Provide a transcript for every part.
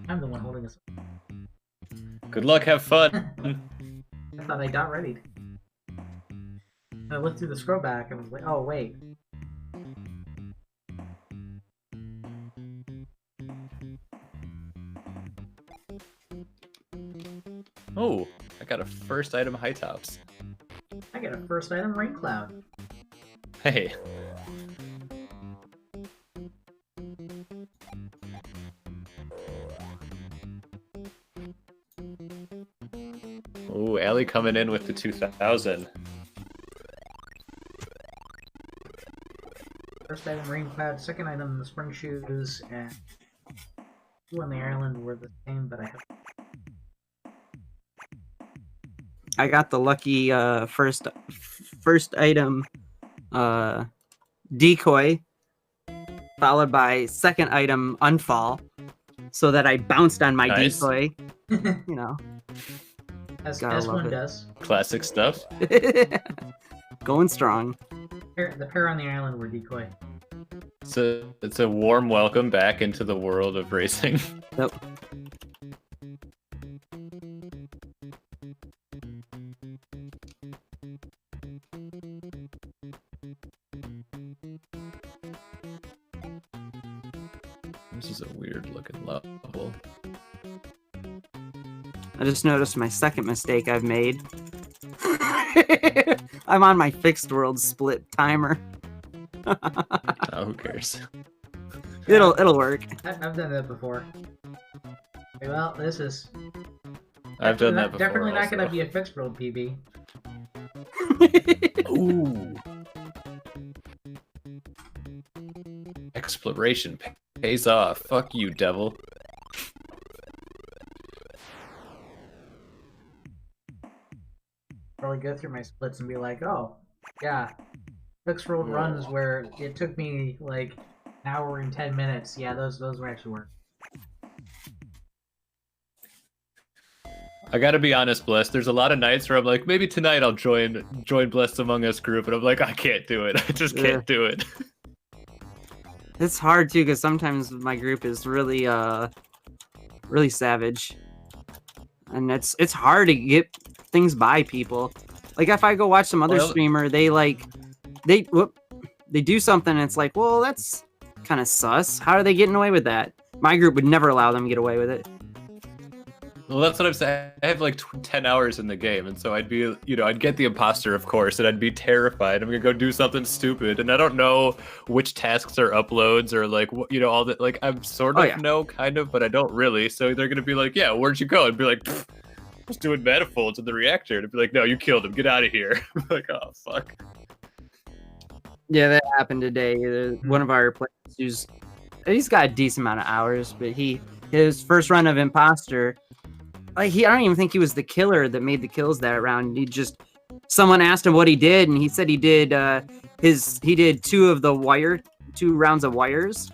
I'm the one holding this. Good luck, have fun. I thought I got ready. I looked through the scroll back and was like, oh wait. Oh, I got a first item high tops. I got a first item rain cloud. Hey. Oh, Allie coming in with the 2000. First item rain cloud, second item the spring shoes, and two on the island were the same, but I got the lucky first item decoy, followed by second item unfall, so that I bounced on my decoy. You know, as one does. Classic stuff. Going strong. The pair on the island were decoy. So it's a warm welcome back into the world of racing. Yep. This is a weird looking level. I just noticed my second mistake I've made. I'm on my fixed world split timer. Oh, who cares? It'll work. I've done that before. Okay, well, this is. I've done that before. Definitely not going to be a fixed world PB. Ooh. Exploration pays off. Fuck you, devil. Probably go through my splits and be like, oh, yeah, fixed world runs where it took me like an hour and 10 minutes. Yeah, those were actually work. I gotta be honest, Blessed. There's a lot of nights where I'm like, maybe tonight I'll join Blessed Among Us group, and I'm like, I can't do it. I just can't do it. It's hard too, because sometimes my group is really really savage, and it's hard to get things by people. Like if I go watch some other streamer, they do something, and it's like, well, that's kind of sus. How are they getting away with that? My group would never allow them to get away with it. Well, that's what I'm saying. I have like 10 hours in the game, and so I'd be, I'd get the imposter, of course, and I'd be terrified. I'm gonna go do something stupid, and I don't know which tasks are uploads or like, all that. Like, I'm sort of know, kind of, but I don't really. So they're gonna be like, yeah, where'd you go? I'd be like, I was doing manifolds in the reactor. And I'd be like, no, you killed him. Get out of here. I'm like, oh, fuck. Yeah, that happened today. One of our players, he's got a decent amount of hours, but his first run of imposter, I don't even think he was the killer that made the kills that round. Someone asked him what he did, and he said he did two rounds of wires,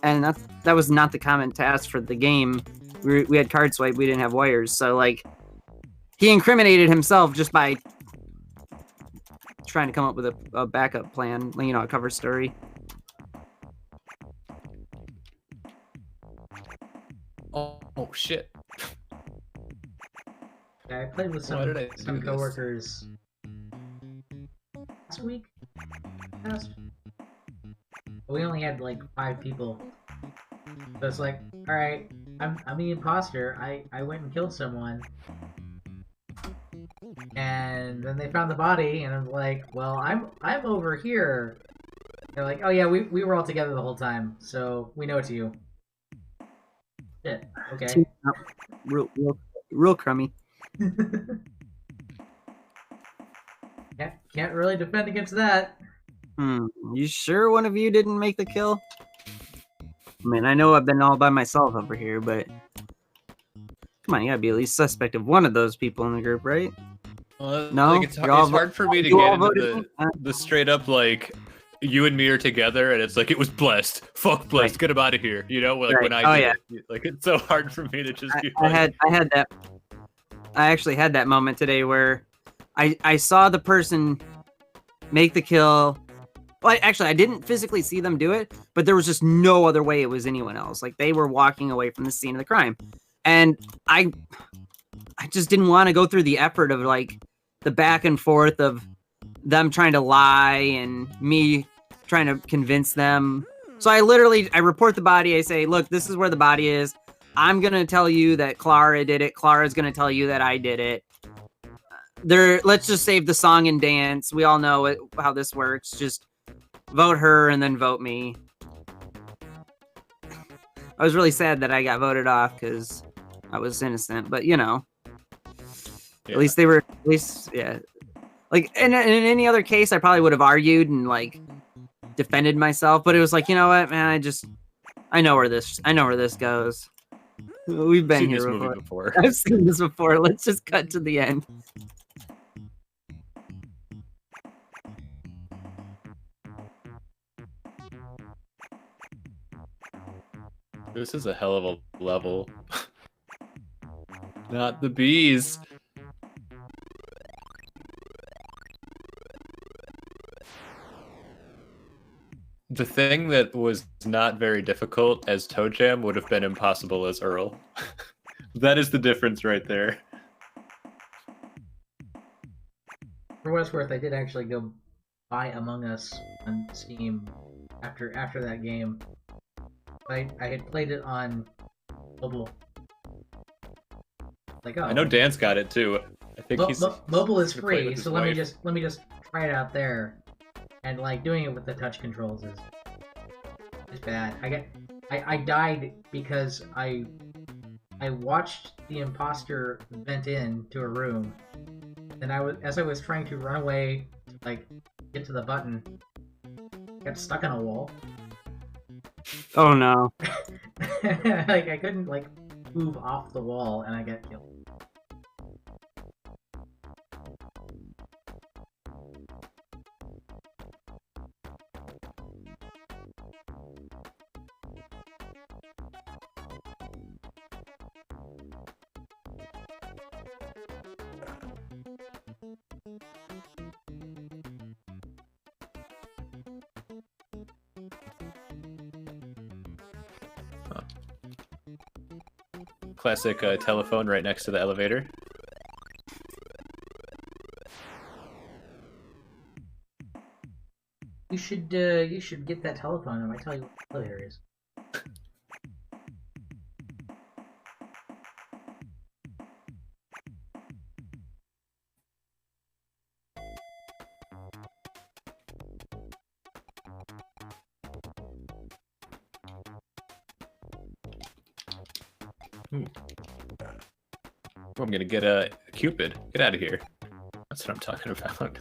and that was not the common task for the game. We had card swipe, we didn't have wires, so like he incriminated himself just by trying to come up with a backup plan, a cover story. Oh shit. Yeah, I played with some coworkers last week. We only had like 5 people. So it's like, alright, I'm the imposter. I went and killed someone. And then they found the body, and I'm like, well, I'm over here. They're like, oh yeah, we were all together the whole time, so we know it's you. Shit. Okay. Real crummy. Can't really defend against that. You sure one of you didn't make the kill? I mean, I know I've been all by myself over here, but come on, you gotta be at least suspect of one of those people in the group, right? Well, no, like it's hard for me to get into the straight up like you and me are together, and it's like it was Blessed. Fuck Blessed, get him out of here. Like when I did it. Like it's so hard for me to just be like... I actually had that moment today where I saw the person make the kill, Well, actually, I didn't physically see them do it, but there was just no other way it was anyone else. Like they were walking away from the scene of the crime, and I just didn't want to go through the effort of like the back and forth of them trying to lie and me trying to convince them. So I report the body. I say, look, this is where the body is. I'm going to tell you that Clara did it. Clara's going to tell you that I did it. Let's just save the song and dance. We all know how this works. Just vote her and then vote me. I was really sad that I got voted off because I was innocent, but yeah. At least yeah. Like in any other case, I probably would have argued and like defended myself, but it was like, you know what, man, I know where this goes. We've been Seen here this before. movie before. I've seen this before. Let's just cut to the end. This is a hell of a level. Not the bees. The thing that was not very difficult as ToeJam would have been impossible as Earl. That is the difference right there. For what it's worth, I did actually go buy Among Us on Steam after that game. I had played it on mobile. Like, oh, I know Dan's got it too. I think mobile is he's playing free, with his so let me wife. just try it out there. And like doing it with the touch controls is bad. I died because I watched the imposter vent in to a room, and as I was trying to run away to like get to the button, I got stuck on a wall. Oh no. Like I couldn't like move off the wall, and I got killed. Classic telephone right next to the elevator. You should get that telephone. I might tell you what the elevator is. Oh, I'm gonna get a Cupid. Get out of here. That's what I'm talking about.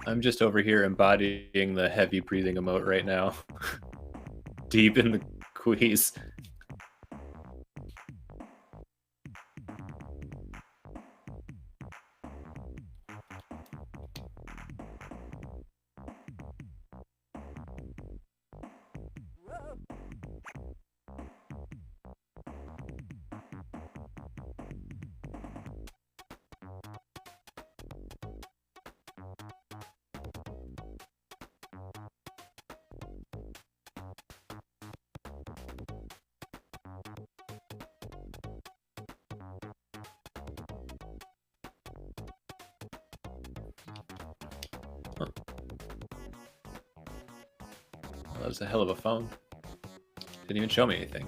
I'm just over here embodying the heavy breathing emote right now. Deep in the queeze. that was a hell of a phone. Didn't even show me anything.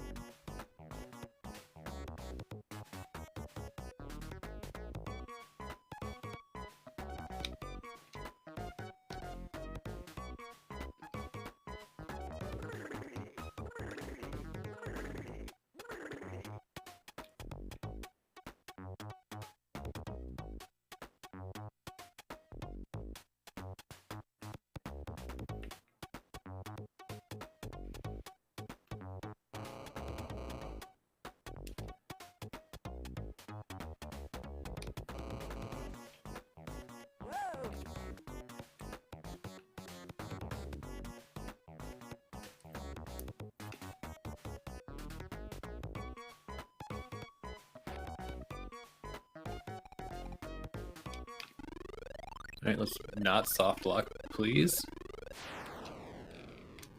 All right, let's not soft lock, please.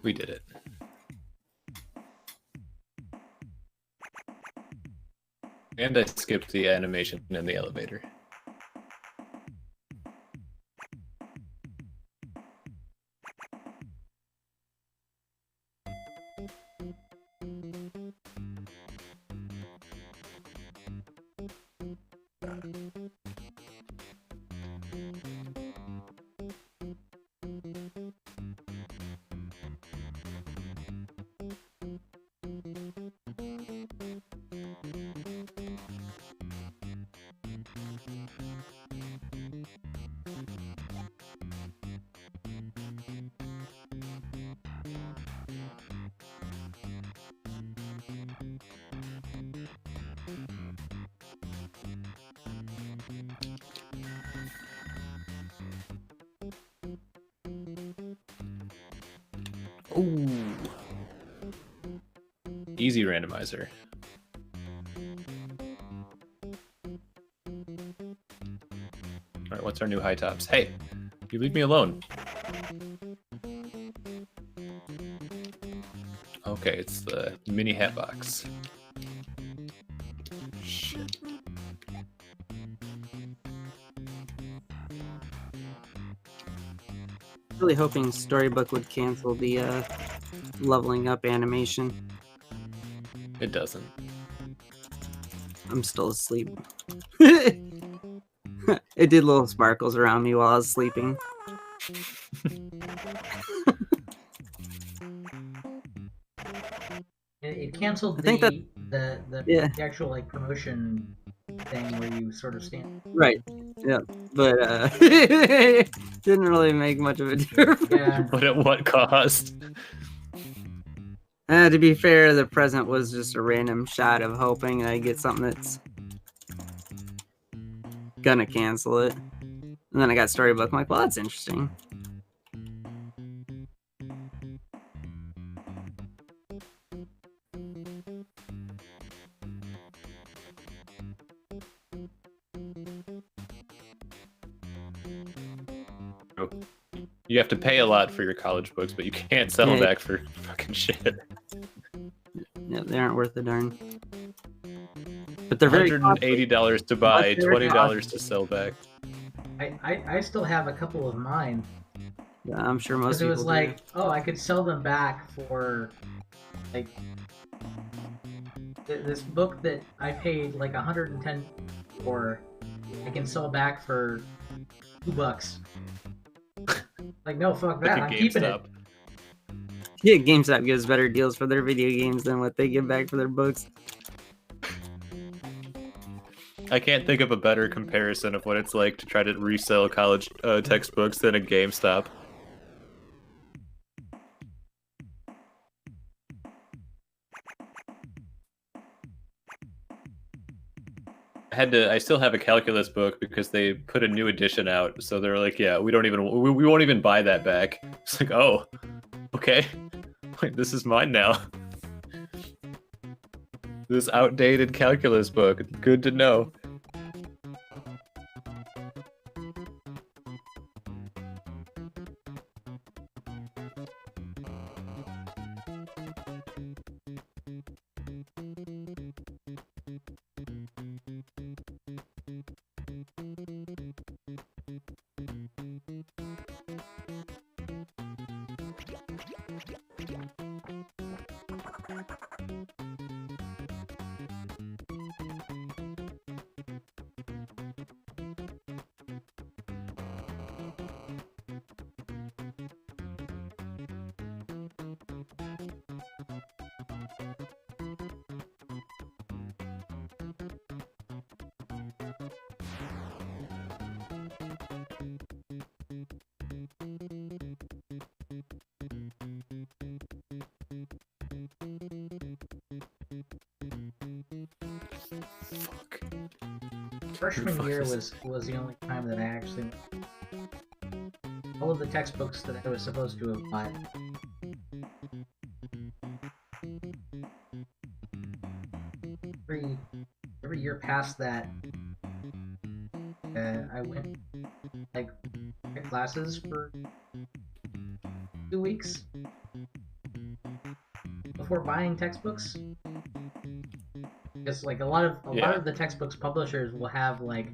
We did it. And I skipped the animation in the elevator. Ooh. Easy randomizer. All right, what's our new high tops? Hey, you leave me alone. Okay, it's the mini hat box. Shit. Really hoping Storybook would cancel the leveling up animation. It doesn't. I'm still asleep. It did little sparkles around me while I was sleeping. It canceled I think the actual like promotion thing where you sort of stand. Right. Yeah. But didn't really make much of a difference. Yeah. But at what cost? To be fair, the present was just a random shot of hoping I get something that's gonna cancel it. And then I got Storybook. I'm like, well, that's interesting. You have to pay a lot for your college books, but you can't sell them back for fucking shit. Yeah, they aren't worth a darn. But they're very $180 to buy, $20 to sell back. I still have a couple of mine. Yeah, I'm sure most Because it people was like, oh, I could sell them back for like this book that I paid like 110 for. I can sell back for $2. Like, no, fuck that. I'm keeping it. Yeah, GameStop gives better deals for their video games than what they give back for their books. I can't think of a better comparison of what it's like to try to resell college textbooks than a GameStop. I still have a calculus book because they put a new edition out, so they're like, yeah, we won't even buy that back. It's like, oh, okay. Wait, this is mine now. This outdated calculus book. Good to know. Fuck. Freshman year was the only time that I actually all of the textbooks that I was supposed to have bought. Every year past that, I went like to classes for 2 weeks before buying textbooks. Because like a lot of the textbooks publishers will have like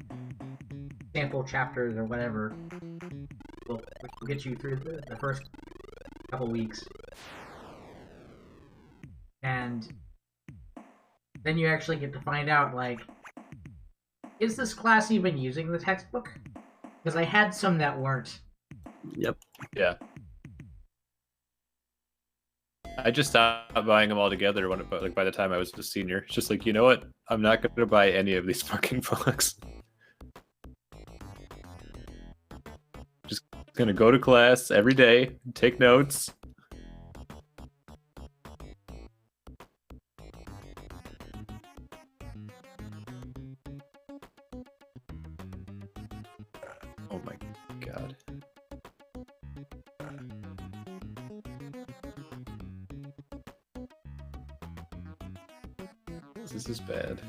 sample chapters or whatever. Will get you through the first couple weeks, and then you actually get to find out like, is this class even using the textbook? Because I had some that weren't. Yep. Yeah. I just stopped buying them all together by the time I was a senior. It's just like, you know what? I'm not going to buy any of these fucking books. Just going to go to class every day, take notes. Oh my god. This is bad.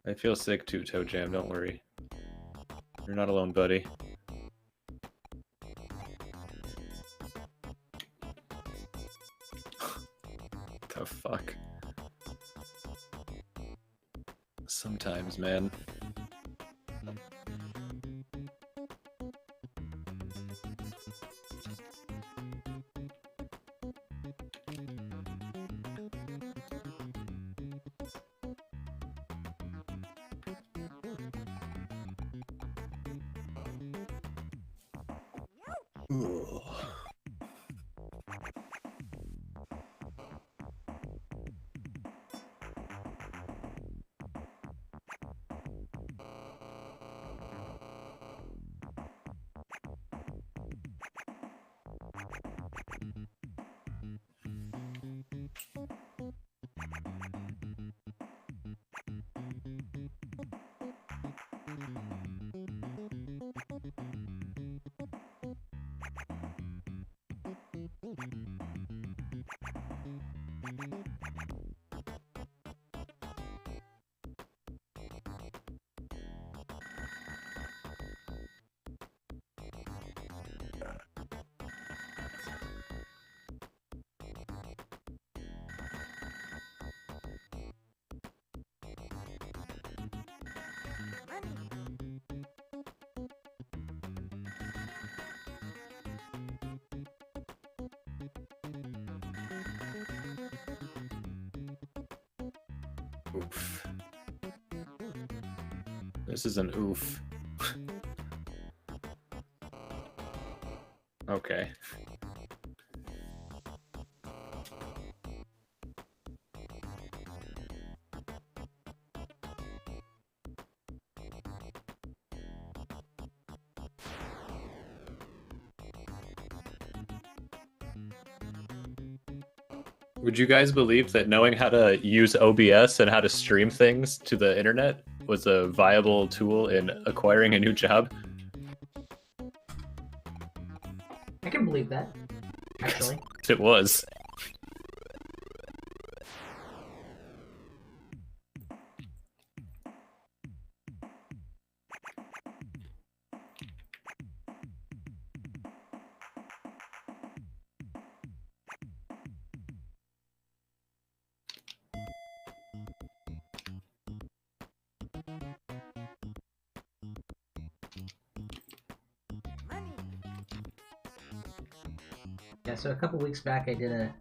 I feel sick too, ToeJam, don't worry. You're not alone, buddy. The fuck? Sometimes, man. Oof. This is an oof. Okay. Would you guys believe that knowing how to use OBS and how to stream things to the internet was a viable tool in acquiring a new job? I can believe that, actually. It was. Yeah, so a couple weeks back I did a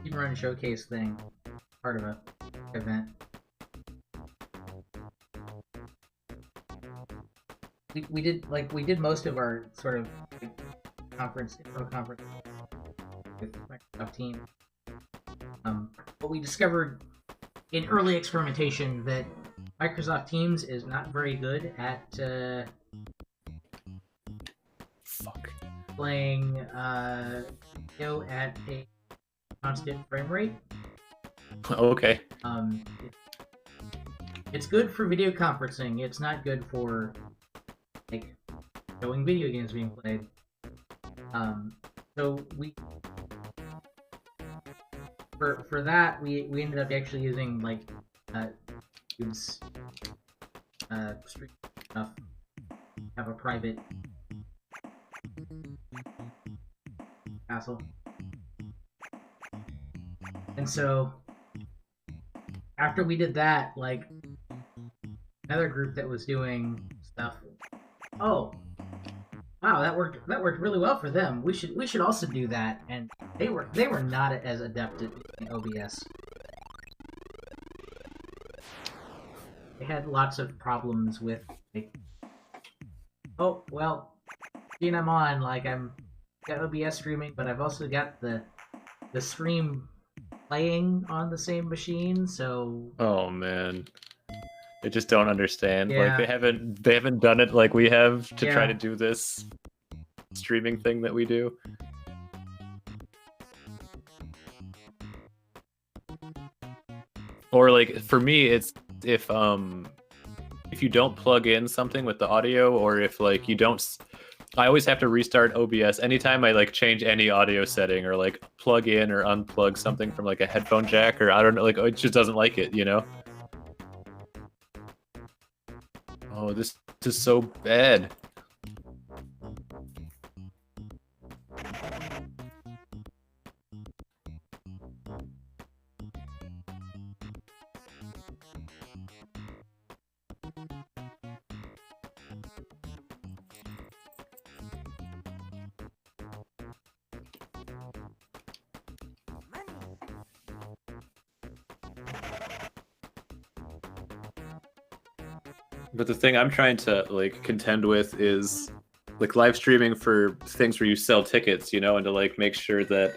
Speedrun showcase thing, part of a event. We did most of our sort of conference with Microsoft Teams. But we discovered in early experimentation that Microsoft Teams is not very good at playing video at a constant frame rate. Okay. It's good for video conferencing. It's not good for like showing video games being played. So we for that we ended up actually using like Cube's stream stuff. Have a private castle, and so after we did that, like another group that was doing stuff. Oh, wow, that worked really well for them. We should also do that. And they were not as adept at OBS. They had lots of problems with like, oh well, seeing I'm on, like I'm got OBS streaming, but I've also got the stream playing on the same machine, so Oh man. They just don't understand. Yeah. Like they haven't done it like we have to try Yeah. to do this streaming thing that we do. Or like for me it's if you don't plug in something with the audio, or if like you don't I always have to restart OBS anytime I like change any audio setting or like plug in or unplug something from like a headphone jack, or I don't know, like it just doesn't like it, you know? Oh, this is so bad. But the thing I'm trying to like contend with is like live streaming for things where you sell tickets, you know, and to like make sure that,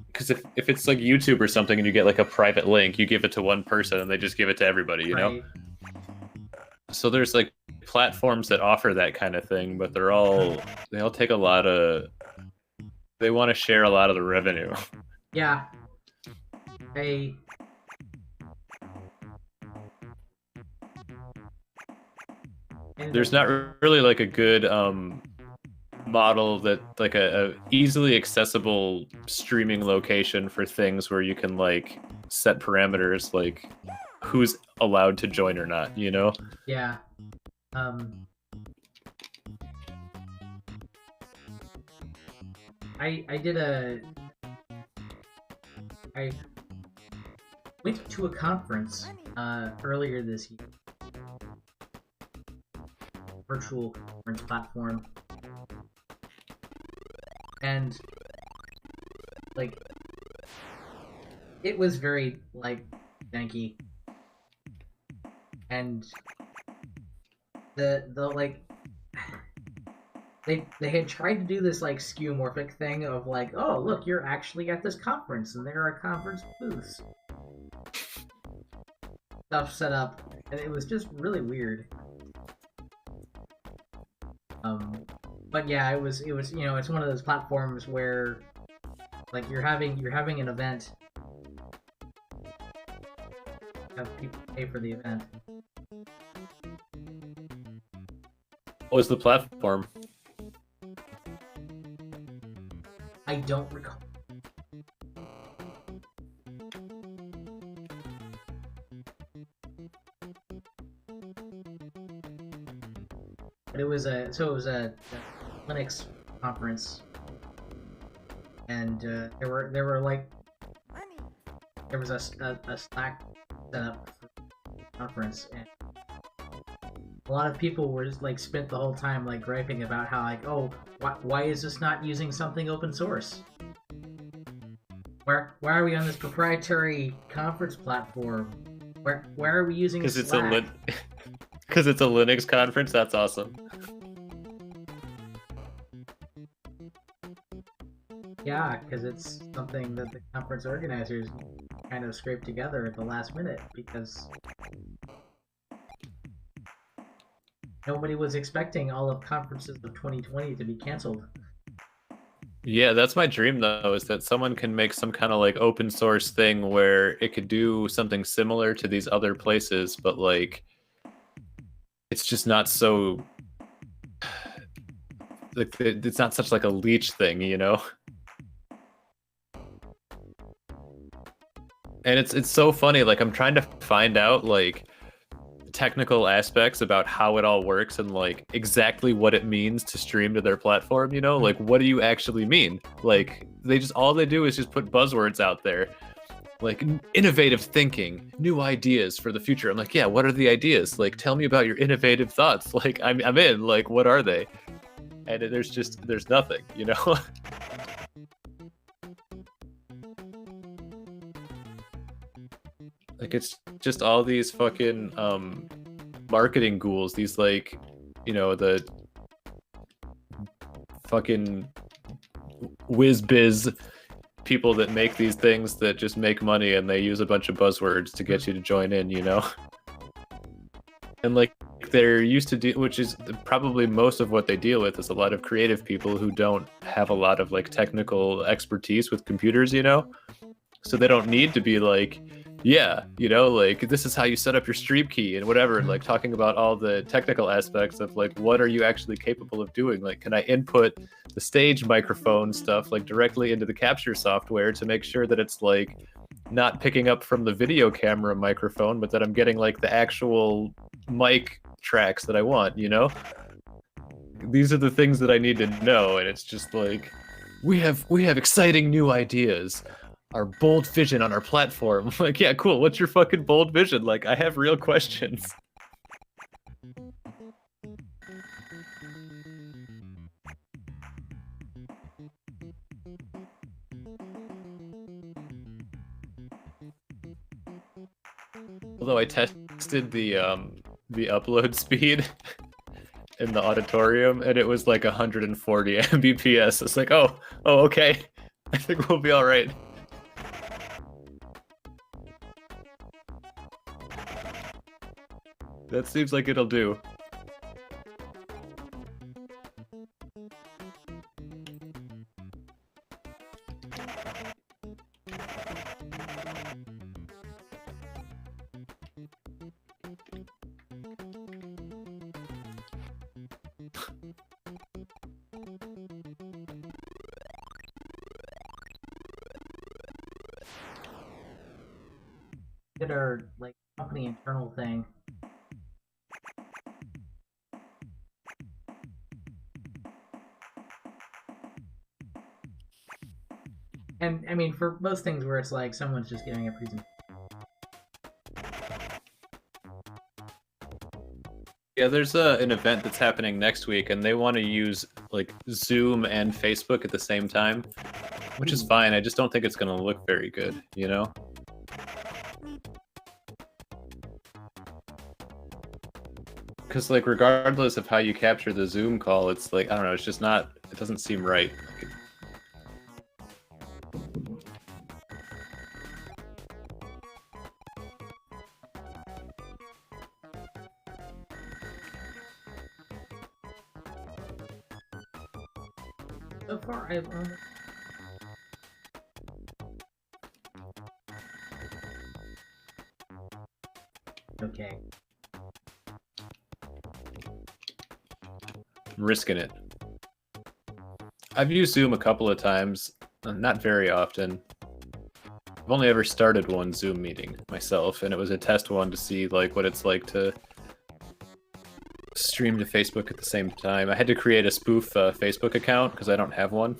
because if it's like YouTube or something and you get like a private link, you give it to one person and they just give it to everybody, you know? right. So there's like platforms that offer that kind of thing, but they all take a lot of, they want to share a lot of the revenue. Yeah. There's not really like a good model that like a easily accessible streaming location for things where you can like set parameters like who's allowed to join or not, you know? Yeah. I went to a conference earlier this year. Virtual conference platform. And like it was very like janky. And the like they had tried to do this like skeuomorphic thing of like, oh look, you're actually at this conference and there are conference booths. Stuff set up, and it was just really weird. But yeah, it was you know, it's one of those platforms where like you're having an event, have people pay for the event. What was the platform? I don't recall. But it was a Linux conference, and there were like there was a Slack set up for the conference, and a lot of people were just like spent the whole time like griping about how like, oh, why is this not using something open source? Why are we on this proprietary conference platform? Why are we using Slack? Because it's a Linux conference. That's awesome. Yeah, because it's something that the conference organizers kind of scraped together at the last minute, because Nobody was expecting all of conferences of 2020 to be canceled. Yeah, that's my dream though, is that someone can make some kind of like open source thing where it could do something similar to these other places, but like it's just not so like it's not such like a leech thing, you know? And it's so funny, like I'm trying to find out like technical aspects about how it all works and like exactly what it means to stream to their platform, you know? Like what do you actually mean? Like they just all they do is just put buzzwords out there. Like innovative thinking, new ideas for the future. I'm like, yeah, what are the ideas? Like tell me about your innovative thoughts. Like I'm in. Like what are they? And there's nothing, you know? Like it's just all these fucking marketing ghouls, these like, you know, the fucking whiz biz people that make these things that just make money and they use a bunch of buzzwords to get you to join in, you know? And like they're used to do, which is probably most of what they deal with is a lot of creative people who don't have a lot of like technical expertise with computers, you know? So they don't need to be like, yeah, you know, like this is how you set up your stream key and whatever, and like talking about all the technical aspects of like what are you actually capable of doing? Like, can I input the stage microphone stuff like directly into the capture software to make sure that it's like not picking up from the video camera microphone, but that I'm getting like the actual mic tracks that I want, you know? These are the things that I need to know, and it's just like we have exciting new ideas. Our bold vision on our platform. Like, yeah, cool. What's your fucking bold vision? Like, I have real questions. Although I tested the upload speed in the auditorium, and it was like 140 Mbps. It's like, oh, okay. I think we'll be all right. That seems like it'll do. Did our like company internal thing. And I mean, for most things where it's like someone's just giving a presentation. Yeah, there's an event that's happening next week, and they want to use like Zoom and Facebook at the same time, which is fine. I just don't think it's going to look very good, you know? Because like regardless of how you capture the Zoom call, it's like, I don't know, it's just not, it doesn't seem right. So far, I've only... Okay. I'm risking it. I've used Zoom a couple of times, not very often. I've only ever started one Zoom meeting myself, and it was a test one to see like what it's like to stream to Facebook at the same time. I had to create a spoof Facebook account because I don't have one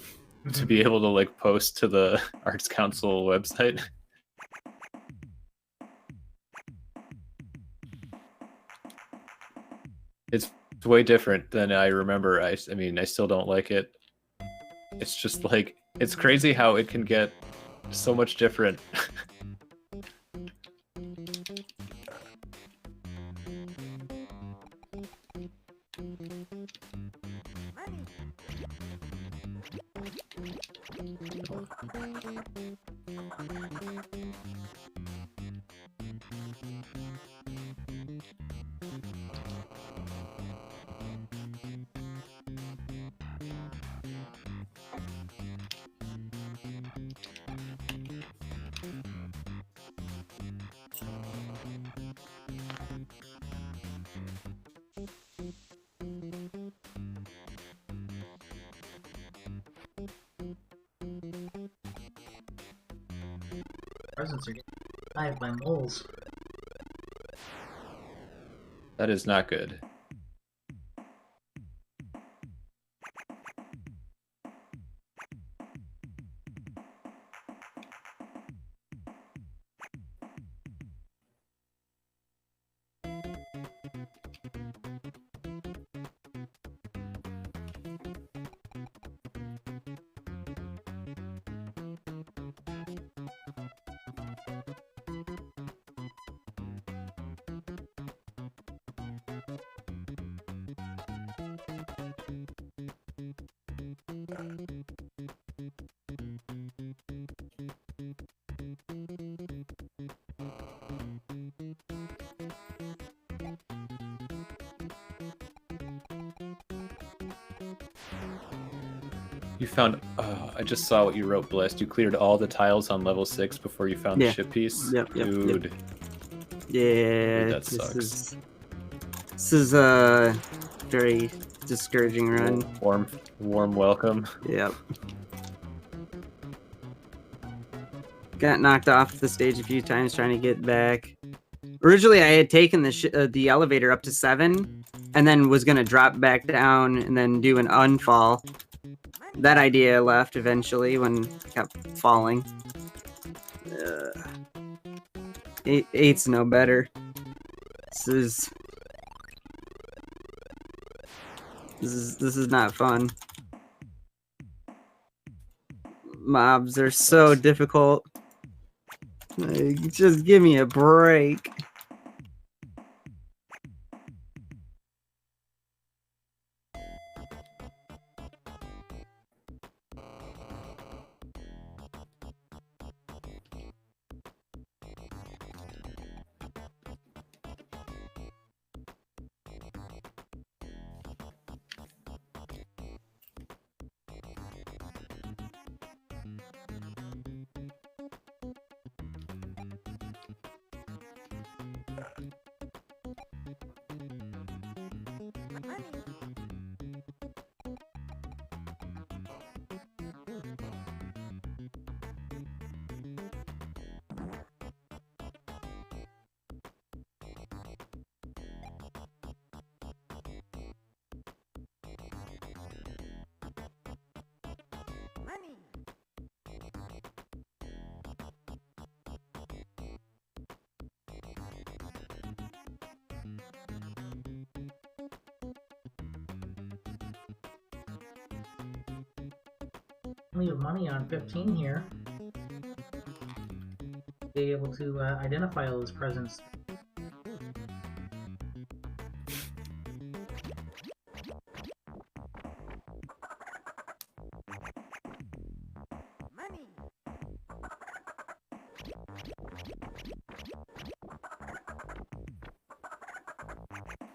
to be able to like post to the Arts Council website. It's way different than I remember. I mean, I still don't like it. It's just like, it's crazy how it can get so much different. presents are getting survived by moles. That is not good. You found. Oh, I just saw what you wrote, Blessed. You cleared all the tiles on level 6 before you found the ship piece. Yep. Dude. Yeah. Dude, that sucks. This is a very discouraging run. Warm welcome. Yep. Got knocked off the stage a few times trying to get back. Originally, I had taken the elevator up to 7, and then was gonna drop back down and then do an unfall. That idea left eventually when I kept falling. 8's no better. This is not fun. Mobs are so difficult. Like, just give me a break. Leave money on 15 here. Be able to identify all those presents.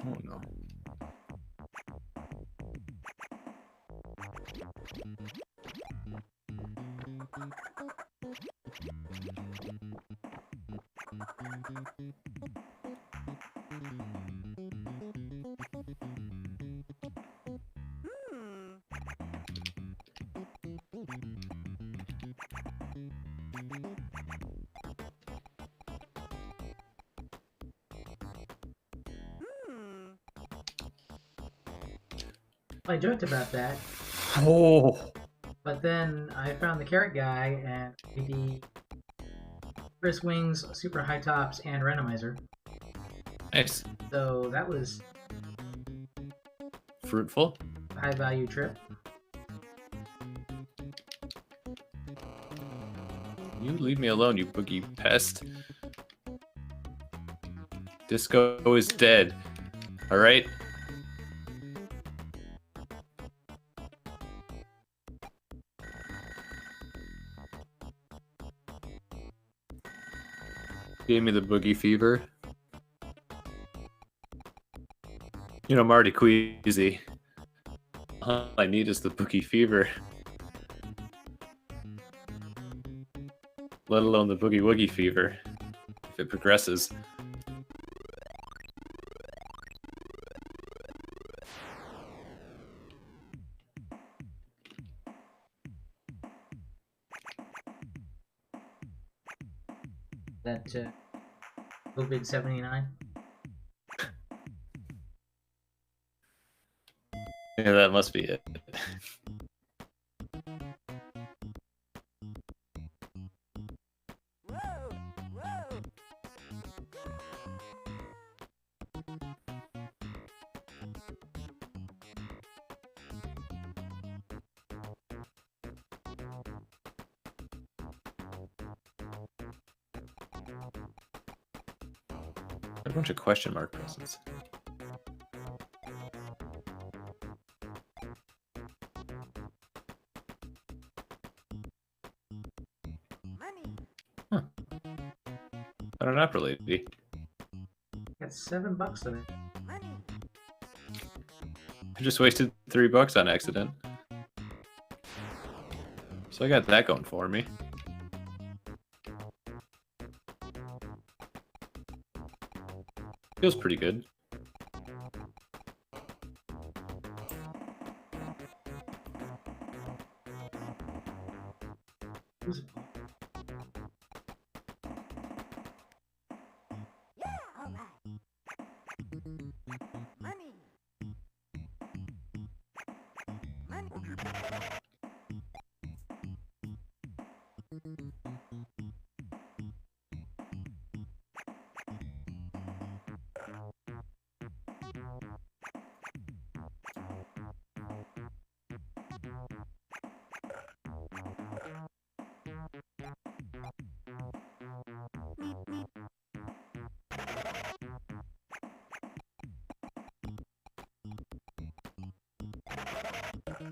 Oh no. I joked about that, Oh. but then I found the carrot guy and the Chris Wings, super high tops, and randomizer. Nice. So that was Fruitful. a high value trip. You leave me alone, you boogie pest. Disco is dead. All right. Gave me the boogie fever. You know, I'm already queasy. All I need is the boogie fever. Let alone the boogie woogie fever. If it progresses. That COVID 79. Yeah, that must be it. A bunch of question mark presents. Huh. I don't know, lady. Got $7 in it. I just wasted $3 on accident. So I got that going for me. Feels pretty good. Who's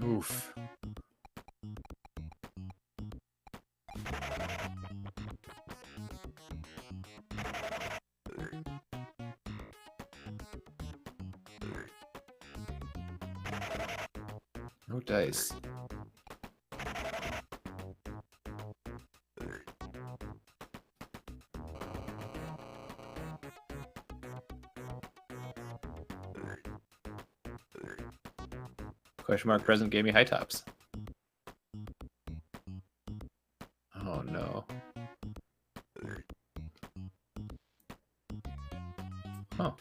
Oof. No dice. Question mark present gave me high tops. Oh no. Oh.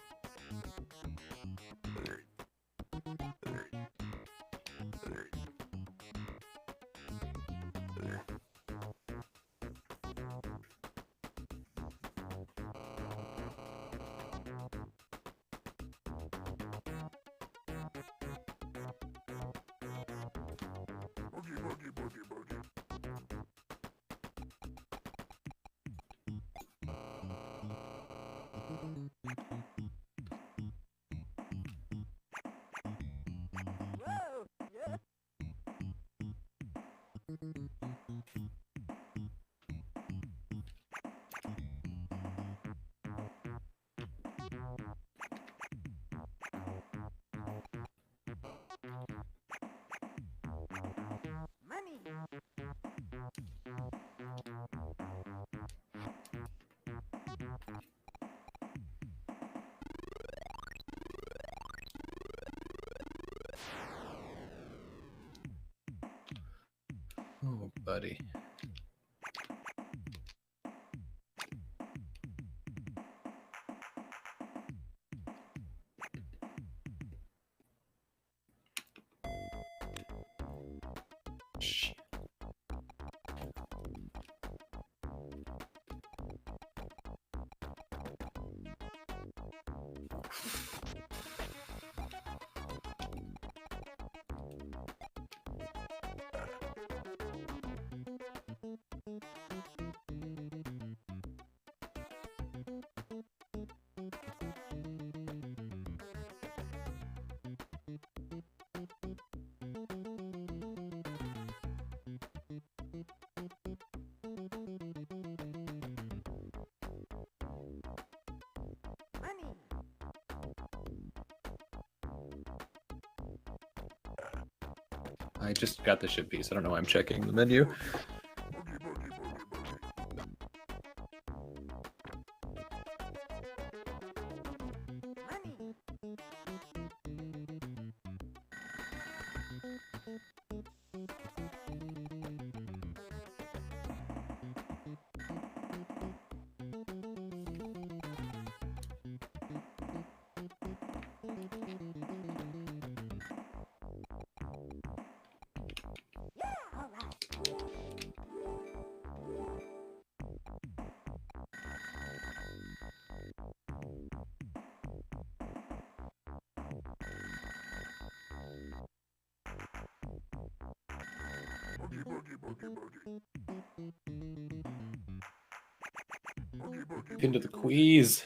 Oh, buddy. Shit. I just got the ship piece. I don't know why I'm checking the menu. Into the quiz.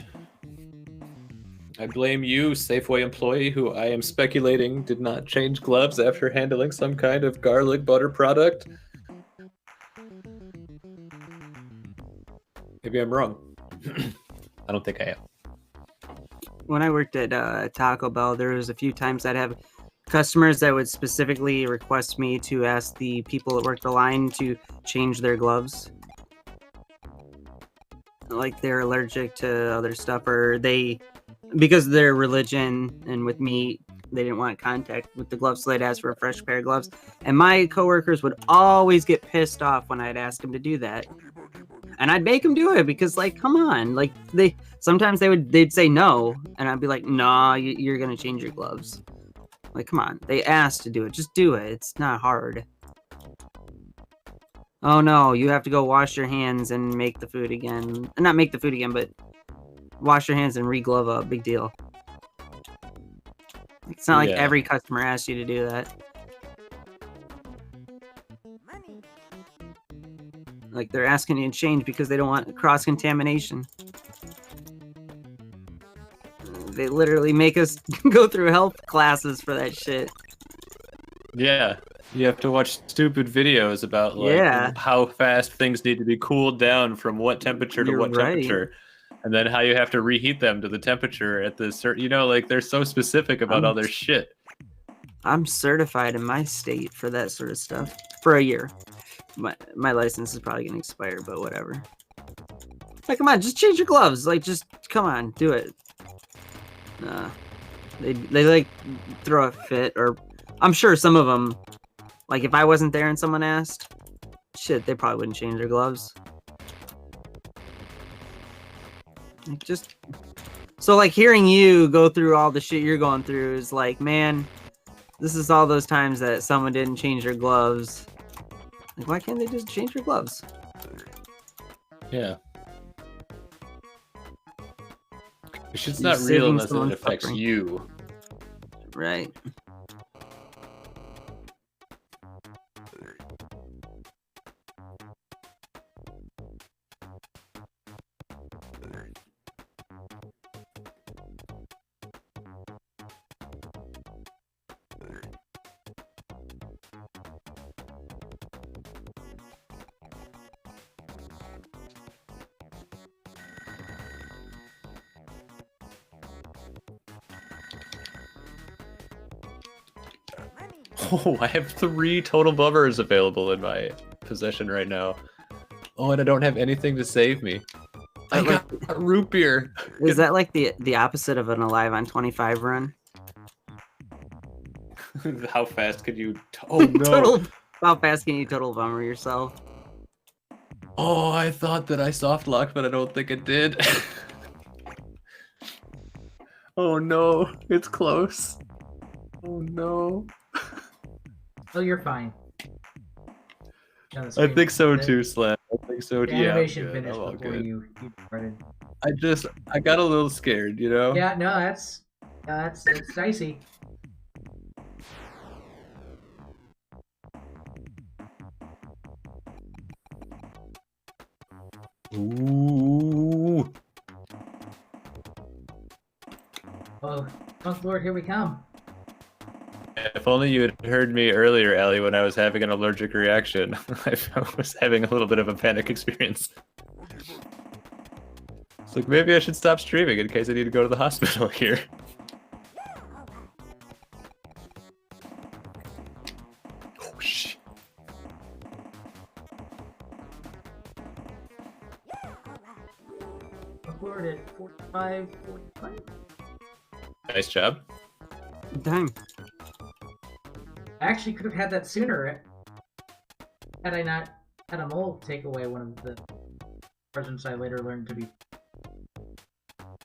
I blame you, Safeway employee, who I am speculating did not change gloves after handling some kind of garlic butter product. Maybe I'm wrong. I don't think I am. When I worked at Taco Bell, there was a few times I'd have customers that would specifically request me to ask the people that work the line to change their gloves. Like they're allergic to other stuff, or because of their religion and with meat, they didn't want contact with the gloves, so they'd ask for a fresh pair of gloves. And my coworkers would always get pissed off when I'd ask them to do that. And I'd make them do it because, like, come on. Like, sometimes they'd say no, and I'd be like, nah, you're gonna change your gloves. Like, come on. They asked to do it. Just do it. It's not hard. Oh no, you have to go wash your hands and make the food again. Not make the food again, but wash your hands and re-glove up. Big deal. It's not like every customer asks you to do that. Like they're asking you to change because they don't want cross-contamination. They literally make us go through health classes for that shit. Yeah. You have to watch stupid videos about like how fast things need to be cooled down from what temperature to what temperature, and then how you have to reheat them to the temperature at the certain. You know, like they're so specific about all their shit. I'm certified in my state for that sort of stuff for a year. My license is probably gonna expire, but whatever. Like, come on, just change your gloves. Like, just come on, do it. They like throw a fit, or I'm sure some of them. Like, if I wasn't there and someone asked, shit, they probably wouldn't change their gloves. Like, just... So, like, hearing you go through all the shit you're going through is like, man, this is all those times that someone didn't change their gloves. Like, why can't they just change their gloves? Yeah. It's just not real unless it affects you. Right. Oh, I have 3 total bummers available in my possession right now. Oh, and I don't have anything to save me. I got root beer. Is that like the opposite of an Alive on 25 run? How fast could you... Oh, no. How fast can you total bummer yourself? Oh, I thought that I soft locked, but I don't think it did. Oh, no. It's close. Oh, no. Oh, you're fine. I think so too, Slam. I think so too. The animation finished before you started. I got a little scared, you know? Yeah, no, that's dicey. Ooh. Oh, Punk Lord, here we come. If only you had heard me earlier, Ellie, when I was having an allergic reaction. I was having a little bit of a panic experience. It's like, maybe I should stop streaming in case I need to go to the hospital here. Oh, shit. Punk Lord at 45. Nice job. Dang. I actually could have had that sooner had I not had a mole take away one of the presents I later learned to be